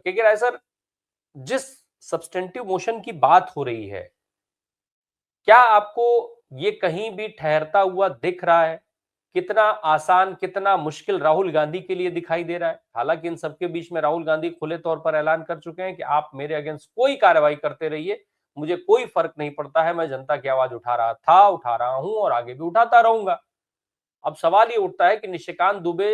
के राय सर, जिस substantive motion की बात हो रही है, क्या आपको ये कहीं भी ठहरता हुआ दिख रहा है? कितना आसान, कितना मुश्किल राहुल गांधी के लिए दिखाई दे रहा है? हालांकि इन सबके बीच में राहुल गांधी खुले तौर पर ऐलान कर चुके हैं कि आप मेरे अगेंस्ट कोई कार्रवाई करते रहिए, मुझे कोई फर्क नहीं पड़ता है, मैं जनता की आवाज उठा रहा था, उठा रहा हूं और आगे भी उठाता रहूंगा। अब सवाल ये उठता है कि निशिकांत दुबे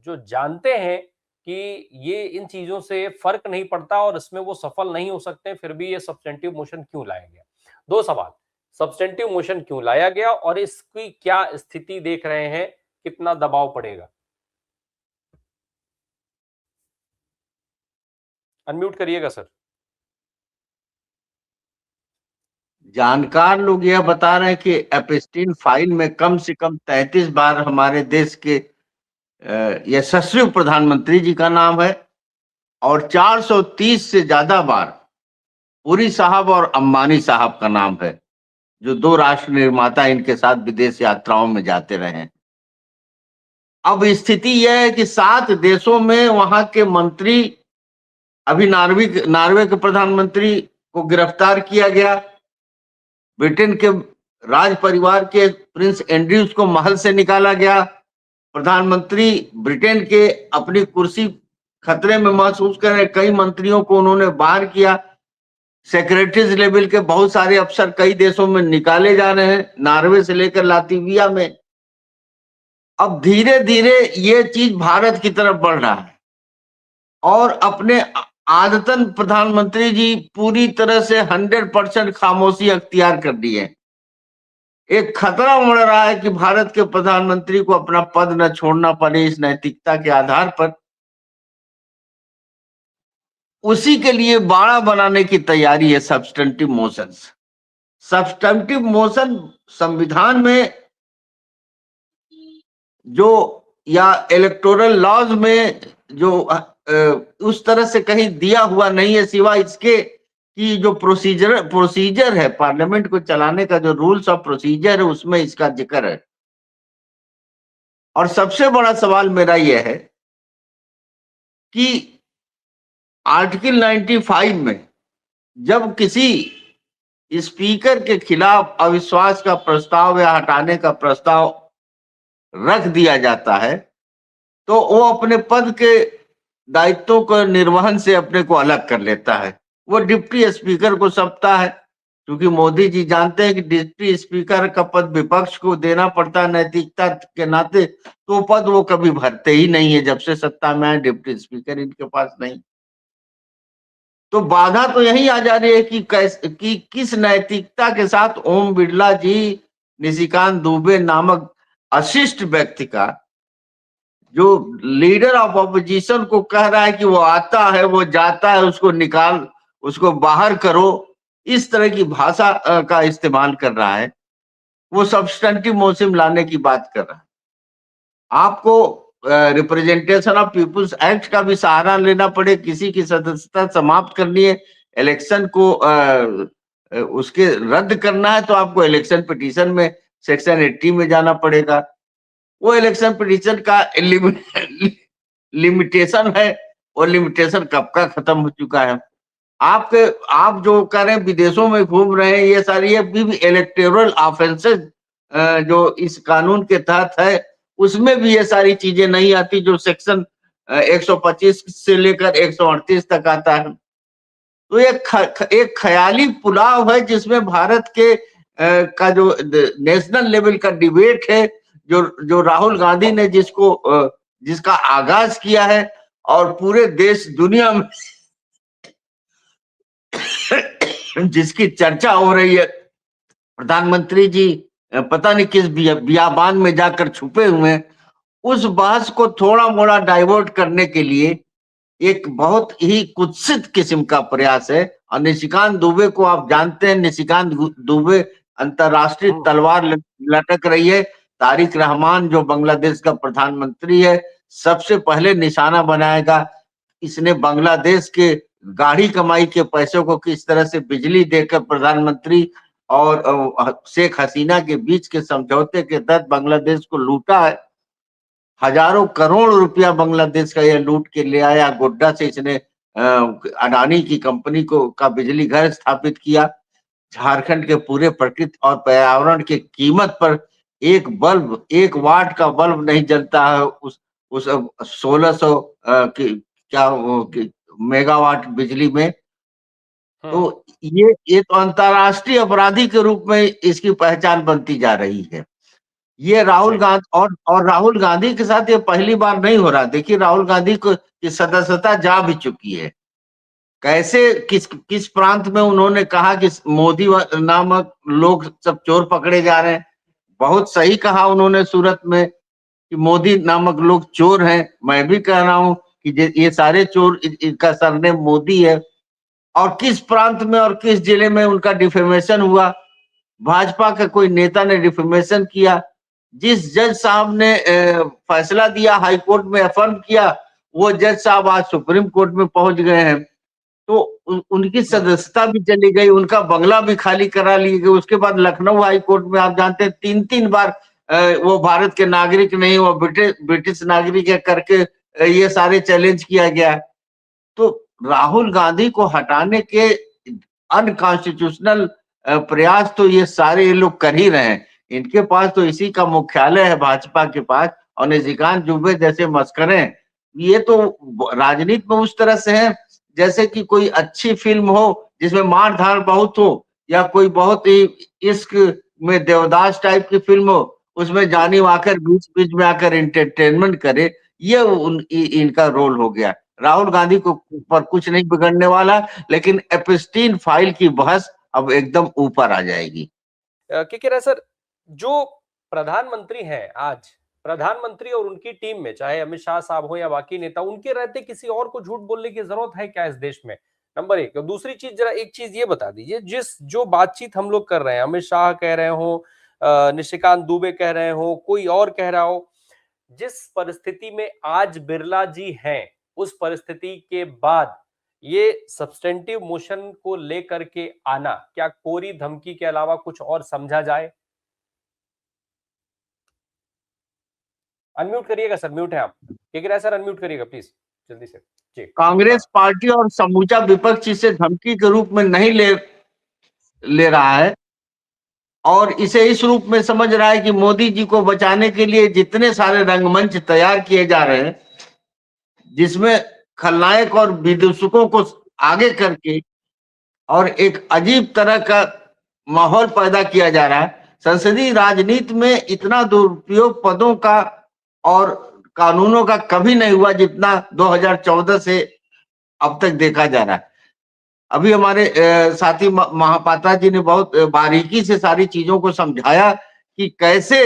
जो जानते हैं कि ये इन चीजों से फर्क नहीं पड़ता और इसमें वो सफल नहीं हो सकते, फिर भी ये सब्सटेंटिव मोशन क्यों लाया गया? दो सवाल, सब्सटेंटिव मोशन क्यों लाया गया और इसकी क्या स्थिति देख रहे हैं, कितना दबाव पड़ेगा? अनम्यूट करिएगा सर। जानकार लोग यह बता रहे हैं कि एप्स्टीन फाइल में कम से कम 33 बार हमारे देश के यशस्वी प्रधानमंत्री जी का नाम है और 430 से ज्यादा बार पुरी साहब और अंबानी साहब का नाम है, जो दो राष्ट्र निर्माता इनके साथ विदेश यात्राओं में जाते रहे हैं। अब स्थिति यह है कि 7 देशों में वहां के मंत्री, अभी नॉर्वे के प्रधानमंत्री को गिरफ्तार किया गया, ब्रिटेन के राज परिवार के प्रिंस एंड्रयूज को महल से निकाला गया, प्रधानमंत्री ब्रिटेन के अपनी कुर्सी खतरे में महसूस कर रहे कई मंत्रियों को उन्होंने बाहर किया, सेक्रेटरीज लेवल के बहुत सारे अफसर कई देशों में निकाले जा रहे हैं, नॉर्वे से लेकर लातविया में। अब धीरे धीरे ये चीज भारत की तरफ बढ़ रहा है और अपने आदतन प्रधानमंत्री जी पूरी तरह से 100% खामोशी अख्तियार कर दी है। एक खतरा उमड़ रहा है कि भारत के प्रधानमंत्री को अपना पद न छोड़ना पड़े इस नैतिकता के आधार पर। उसी के लिए बाड़ा बनाने की तैयारी है सब्सटेंटिव मोशंस। सब्सटेंटिव मोशन संविधान में जो या इलेक्टोरल लॉज में जो उस तरह से कहीं दिया हुआ नहीं है, सिवाय इसके कि जो प्रोसीजर है पार्लियामेंट को चलाने का, जो रूल्स ऑफ प्रोसीजर है उसमें इसका जिक्र है। और सबसे बड़ा सवाल मेरा यह है कि आर्टिकल 95 में जब किसी स्पीकर के खिलाफ अविश्वास का प्रस्ताव या हटाने का प्रस्ताव रख दिया जाता है तो वो अपने पद के दायित्वों को निर्वहन से अपने को अलग कर लेता है। वो डिप्टी स्पीकर को सौंपता है, क्योंकि मोदी जी जानते हैं कि डिप्टी स्पीकर का पद विपक्ष को देना पड़ता है नैतिकता के नाते, तो पद वो कभी भरते ही नहीं है। जब से सत्ता में आए डिप्टी स्पीकर इनके पास नहीं। तो बाधा तो यही आ जा रही है कि किस नैतिकता के साथ ओम बिरला जी निशिकांत दुबे नामक अशिष्ट व्यक्ति का, जो लीडर ऑफ ऑपोजिशन को कह रहा है कि वो आता है, वो जाता है, उसको निकाल, उसको बाहर करो, इस तरह की भाषा का इस्तेमाल कर रहा है, वो सब्सटेंटिव मोशन लाने की बात कर रहा है। आपको रिप्रेजेंटेशन ऑफ पीपुल्स एक्ट का भी सहारा लेना पड़े, किसी की सदस्यता समाप्त करनी है, इलेक्शन को उसके रद्द करना है, तो आपको इलेक्शन पिटीशन में सेक्शन 80 में जाना पड़ेगा। वो इलेक्शन पिटीशन का लिमिटेशन है, और लिमिटेशन कब का खत्म हो चुका है। आप जो कह रहे हैं विदेशों में घूम रहे हैं, ये सारी भी इलेक्टोरल ऑफेंसेस जो इस कानून के तहत है, उसमें भी ये सारी चीजें नहीं आती जो सेक्शन 125 से लेकर 138 तक आता है। तो एक ख्याली पुलाव है जिसमें भारत के का जो नेशनल लेवल का डिबेट है, जो राहुल गांधी ने जिसका आगाज किया है और पूरे देश दुनिया में जिसकी चर्चा हो रही है, प्रधानमंत्री जी पता नहीं किस बियाबान में जाकर छुपे हुए हैं, उस बहस को थोड़ा मोड़ा डाइवर्ट करने के लिए एक बहुत ही कुत्सित किस्म का प्रयास है। और निशिकांत दुबे को आप जानते हैं, निशिकांत दुबे अंतरराष्ट्रीय तलवार लटक रही है। तारिक रहमान जो बांग्लादेश का प्रधानमंत्री है, सबसे पहले निशाना बनाएगा। इसने बांग्लादेश के गाढ़ी कमाई के पैसों को किस तरह से बिजली देकर प्रधानमंत्री और शेख हसीना के बीच के समझौते के तहत बांग्लादेश को लूटा है। हजारों करोड़ रुपया बांग्लादेश का यह लूट के ले आया। गोड्डा से इसने अडानी की कंपनी को का बिजली घर स्थापित किया। झारखंड के पूरे प्रकृति और पर्यावरण की कीमत पर एक बल्ब, 1 वाट का बल्ब नहीं जलता है उस 1600 मेगावाट बिजली में। तो ये तो अंतरराष्ट्रीय अपराधी के रूप में इसकी पहचान बनती जा रही है। ये राहुल गांधी और राहुल गांधी के साथ ये पहली बार नहीं हो रहा। देखिए राहुल गांधी को की सदस्यता जा भी चुकी है। कैसे किस प्रांत में उन्होंने कहा कि मोदी नामक लोग सब चोर पकड़े जा रहे हैं। बहुत सही कहा उन्होंने सूरत में कि मोदी नामक लोग चोर हैं। मैं भी कह रहा हूं कि ये सारे चोर, इनका सरनेम मोदी है। और किस प्रांत में और किस जिले में उनका डिफेमेशन हुआ। भाजपा का कोई नेता ने डिफेमेशन किया। जिस जज साहब ने फैसला दिया, हाई कोर्ट में अफर्म किया, वो जज साहब आज सुप्रीम कोर्ट में पहुंच गए हैं। तो उनकी सदस्यता भी चली गई, उनका बंगला भी खाली करा लिए गए। उसके बाद लखनऊ हाई कोर्ट में आप जानते हैं 3-3 बार वो भारत के नागरिक नहीं, वो ब्रिटिश नागरिक है करके ये सारे चैलेंज किया गया। तो राहुल गांधी को हटाने के अनकॉन्स्टिट्यूशनल प्रयास तो ये सारे ये लोग कर ही रहे हैं। इनके पास तो इसी का मुख्यालय है भाजपा के पास, और निशिकांत दुबे जैसे मस्करे ये तो राजनीति में उस तरह से है जैसे कि कोई अच्छी फिल्म हो जिसमें मार धाड़ बहुत हो, या कोई बहुत ही इश्क में देवदास टाइप की फिल्म हो, उसमें जानी आकर बीच बीच में आकर एंटरटेनमेंट करे। ये इनका रोल हो गया। राहुल गांधी को पर कुछ नहीं बिगड़ने वाला, लेकिन एप्स्टीन फाइल की बहस अब एकदम ऊपर आ जाएगी। क्या सर, जो प्रधानमंत्री हैं आज, प्रधानमंत्री और उनकी टीम में चाहे अमित शाह साहब हो या बाकी नेता, उनके रहते किसी और को झूठ बोलने की जरूरत है क्या इस देश में? नंबर 1। और दूसरी चीज, जरा एक चीज ये बता दीजिए, जो बातचीत हम लोग कर रहे हैं, अमित शाह कह रहे हो, निशिकांत दुबे कह रहे हो, कोई और कह रहा हो, जिस परिस्थिति में आज बिरला जी हैं, उस परिस्थिति के बाद ये सब्सटेंटिव मोशन को लेकर के आना, क्या कोरी धमकी के अलावा कुछ और समझा जाए? अनम्यूट करिएगा सर, म्यूट है आप। क्या कह रहा है सर? अनम्यूट करिएगा प्लीज जल्दी से जी। कांग्रेस पार्टी और समूचा विपक्ष इसे धमकी के रूप में नहीं ले रहा है, और इसे इस रूप में समझ रहा है कि मोदी जी को बचाने के लिए जितने सारे रंगमंच तैयार किए जा रहे हैं, जिसमें खलनायक और विदूषकों को आगे करके और एक अजीब तरह का माहौल पैदा किया जा रहा है। संसदीय राजनीति में इतना दुरुपयोग पदों का और कानूनों का कभी नहीं हुआ जितना 2014 से अब तक देखा जा रहा है। अभी हमारे साथी महापात्रा जी ने बहुत बारीकी से सारी चीजों को समझाया कि कैसे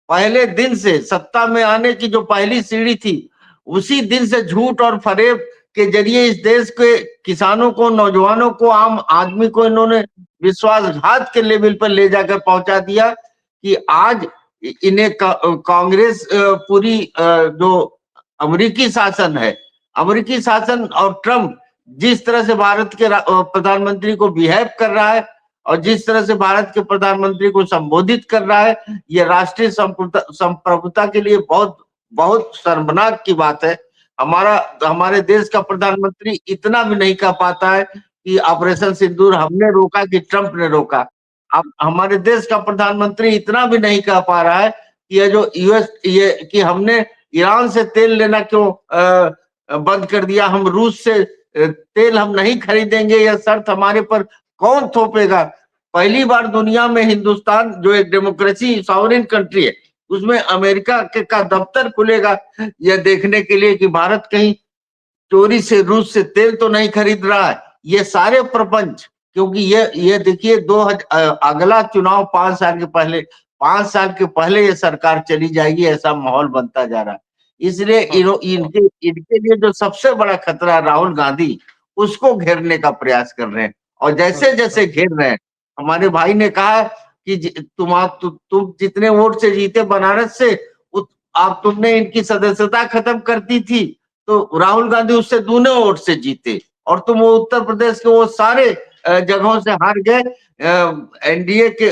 पहले दिन से सत्ता में आने की जो पहली सीढ़ी थी, उसी दिन से झूठ और फरेब के जरिए इस देश के किसानों को, नौजवानों को, आम आदमी को इन्होंने विश्वासघात के लेवल पर ले जाकर पहुंचा दिया कि आज इन्हें कांग्रेस पूरी जो अमेरिकी शासन है, अमेरिकी शासन और ट्रम्प जिस तरह से भारत के प्रधानमंत्री को बिहेव कर रहा है और जिस तरह से भारत के प्रधानमंत्री को संबोधित कर रहा है, यह राष्ट्रीय संप्रभुता के लिए बहुत बहुत शर्मनाक की बात है। हमारे देश का प्रधानमंत्री इतना भी नहीं कह पाता है कि ऑपरेशन सिंदूर हमने रोका कि ट्रंप ने रोका। अब हमारे देश का प्रधानमंत्री इतना भी नहीं कह पा रहा है कि ये जो ये कि हमने ईरान से तेल लेना क्यों बंद कर दिया, हम रूस से तेल हम नहीं खरीदेंगे, यह शर्त हमारे पर कौन थोपेगा। पहली बार दुनिया में हिंदुस्तान जो एक डेमोक्रेसी सॉवरेन कंट्री है, उसमें अमेरिका का दफ्तर खुलेगा यह देखने के लिए कि भारत कहीं चोरी से रूस से तेल तो नहीं खरीद रहा है। ये सारे प्रपंच, क्योंकि ये देखिए अगला चुनाव 5 साल के पहले ये सरकार चली जाएगी, ऐसा माहौल बनता जा रहा है। इसलिए इनके लिए जो सबसे बड़ा खतरा है राहुल गांधी, उसको घेरने का प्रयास कर रहे हैं। और जैसे जैसे घेर रहे हैं, हमारे भाई ने कहा कि तुम जितने वोट से जीते बनारस से, आप तुमने इनकी सदस्यता खत्म कर दी थी, तो राहुल गांधी उससे दूने वोट से जीते, और तुम वो उत्तर प्रदेश के वो सारे जगहों से हार गए, एनडीए के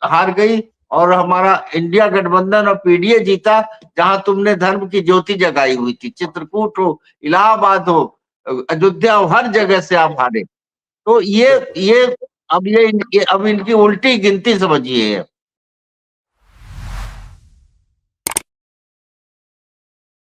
हार गई, और हमारा इंडिया गठबंधन और पीडीए जीता, जहां तुमने धर्म की ज्योति जगाई हुई थी। चित्रकूट हो, इलाहाबाद हो, अयोध्या हो, हर जगह से आप हारे। तो ये अब इनकी उल्टी गिनती समझिए।